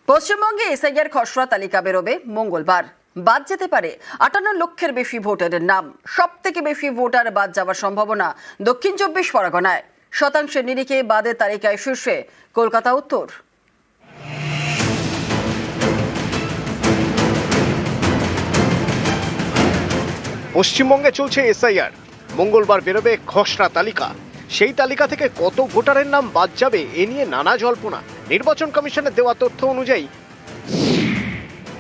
পশ্চিমবঙ্গে এসআইআর খসড়া তালিকা বেরোবে মঙ্গলবার। বাদ যেতে পারে 58 লক্ষের বেশি ভোটারের নাম। সব থেকে বেশি ভোটার বাদ যাওয়ার সম্ভাবনা দক্ষিণ 24 পরগনায়। শতাংশের নিরিখে বাদের তালিকায় শীর্ষে কলকাতা উত্তর। পশ্চিমবঙ্গে চলছে এসআইআর। মঙ্গলবার বেরোবে খসড়া তালিকা। সেই তালিকা থেকে কত ভোটারের নাম বাদ যাবে এ নিয়ে নানা জল্পনা। নির্বাচন কমিশনের দেওয়া তথ্য অনুযায়ী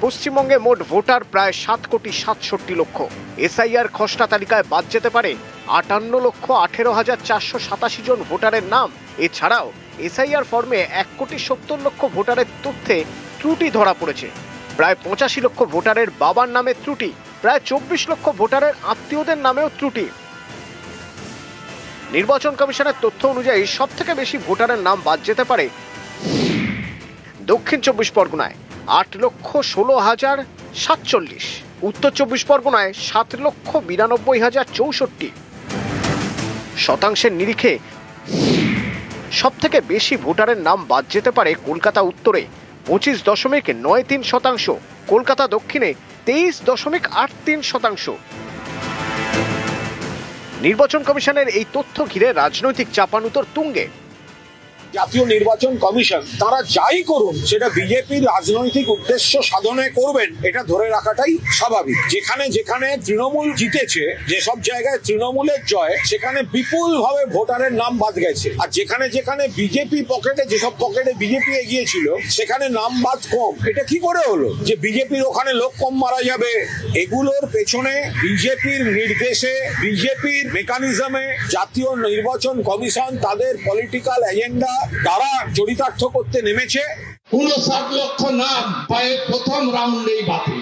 পশ্চিমবঙ্গে মোট ভোটার প্রায় 7,67,00,000 লক্ষ। এসআইআর খসড়া তালিকায় বাদ যেতে পারে 58,18,487 জন ভোটারের নাম। এছাড়াও এসআইআর ফর্মে 1,70,00,000 ভোটারের তথ্যে ত্রুটি ধরা পড়েছে। প্রায় 85 লক্ষ ভোটারের বাবার নামে ত্রুটি, প্রায় 24 লক্ষ ভোটারের আত্মীয়দের নামেও ত্রুটি। নির্বাচন কমিশনের তথ্য অনুযায়ী সব থেকে বেশি ভোটারের নাম বাদ যেতে পারে দক্ষিণ 24 পরগনায় 8,16,047, উত্তর 24 পরগনায় 7,92,064। শতাংশের নিরিখে সব থেকে বেশি ভোটারের নাম বাদ যেতে পারে কলকাতা উত্তরে 25.93%, কলকাতা দক্ষিণে 23.83%। নির্বাচন কমিশনের এই তথ্য ঘিরে রাজনৈতিক চাপানুতোর তুঙ্গে। জাতীয় নির্বাচন কমিশন তারা যাই করুন সেটা বিজেপির রাজনৈতিক উদ্দেশ্য সাধনে করবেন, এটা ধরে রাখাটাই স্বাভাবিক। যেখানে যেখানে তৃণমূল জিতেছে, যেসব জায়গায় তৃণমূলের জয়, সেখানে বিপুল ভাবে ভোটারের নাম বাদ গেছে। আর যেখানে যেখানে বিজেপি পকেটে, যেসব পকেটে বিজেপি এগিয়েছিল, সেখানে নাম বাদ কম। এটা কি করে হলো যে বিজেপির ওখানে লোক কম মারা যাবে? এগুলোর পেছনে বিজেপির নির্দেশে, বিজেপির মেকানিজমে জাতীয় নির্বাচন কমিশন তাদের পলিটিক্যাল এজেন্ডা তারা চরিতার্থ করতে নেমেছে। 59 লক্ষ নাম পায়ে প্রথম রাউন্ডেই বাতিল।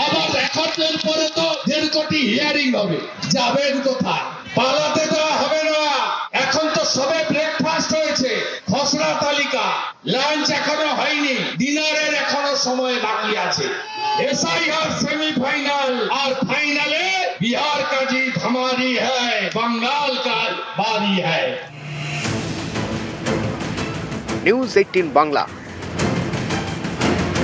আবার রেকর্ডের পরে তো 1.5 কোটি হিয়ারিং হবে। যাবেন কোথায়? পালাতে দেওয়া হবে না। এখন তো সবে ব্রেকফাস্ট হয়েছে, খসড়া তালিকা, লাঞ্চ এখনো হয়নি, ডিনারের এখনো সময় বাকি আছে। এসআইআর সেমিফাইনাল আর ফাইনালে বিহার का जीत हमारी है, बंगाल का बारी है। নিউজ 18 বাংলা।